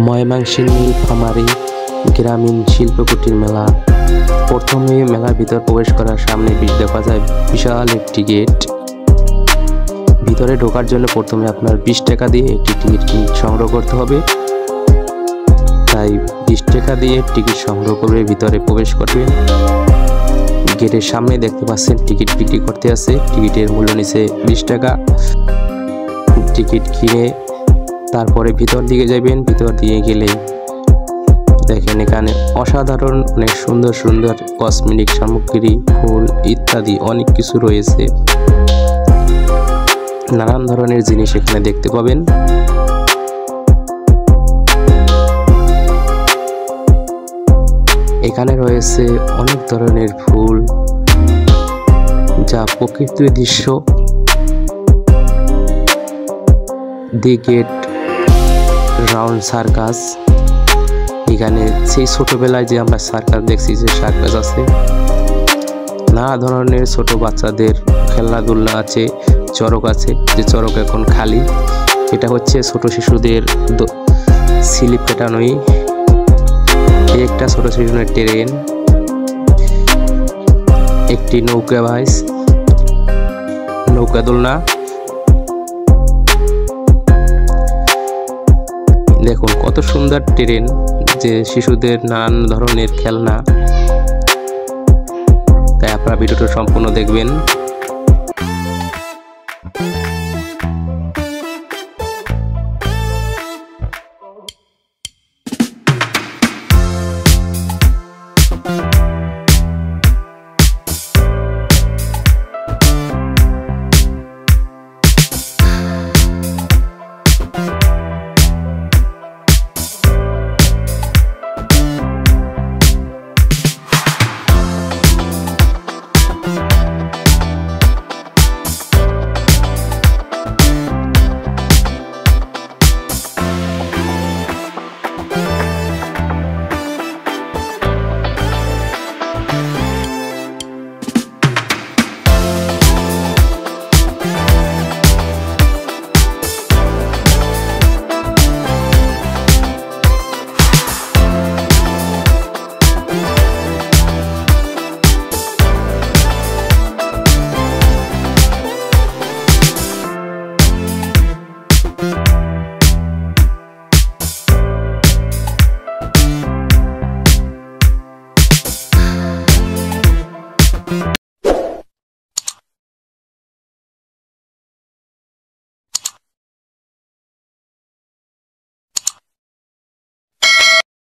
ময়মনসিংহ নীলফামারী গ্রামীণ শিল্পকুটির মেলা। প্রথমে মেলার ভিতর প্রবেশ করার সামনে দেখা যায় বিশাল একটি গেট। ভিতরে ঢোকার জন্য প্রথমে আপনার 20 টাকা দিয়ে একটি টিকিট সংগ্রহ করতে হবে। তাই 20 টাকা দিয়ে টিকিট সংগ্রহ করে ভিতরে প্রবেশ করবেন। গেটের সামনে দেখতে পাচ্ছেন টিকিট বিক্রি করতে আছে। টিকিটের মূল্য নিচে 20 টাকা। টিকিট কিনে তারপরে ভিতর দিকে যাবেন। ভিতর দিয়ে গেলে দেখেন এখানে অসাধারণ অনেক সুন্দর সুন্দর কসমেটিক সামগ্রী, ফুল ইত্যাদি অনেক কিছু রয়েছে। নানান ধরনের জিনিস এখানে দেখতে পাবেন। এখানে রয়েছে অনেক ধরনের ফুল, যা প্রকৃতির দৃশ্য। দি গেট রাউন্ড সার্কাস, এখানে সেই ছোটবেলায় যে আমরা সার্কাস দেখছি, যে সার্কাস আছে, নানা ধরনের ছোট বাচ্চাদের খেলাধুলা আছে, চড়ক আছে, যে চড়ক এখন খালি। এটা হচ্ছে ছোট শিশুদের স্লিপ কাটানোই। একটা ছোট শিশুদের ট্রেন, একটি নৌকা বাইস, নৌকা দোলনা। দেখুন কত সুন্দর ট্রেন, যে শিশুদের নানান ধরনের খেলনা। তাই আপনারা ভিডিওটা সম্পূর্ণ দেখবেন।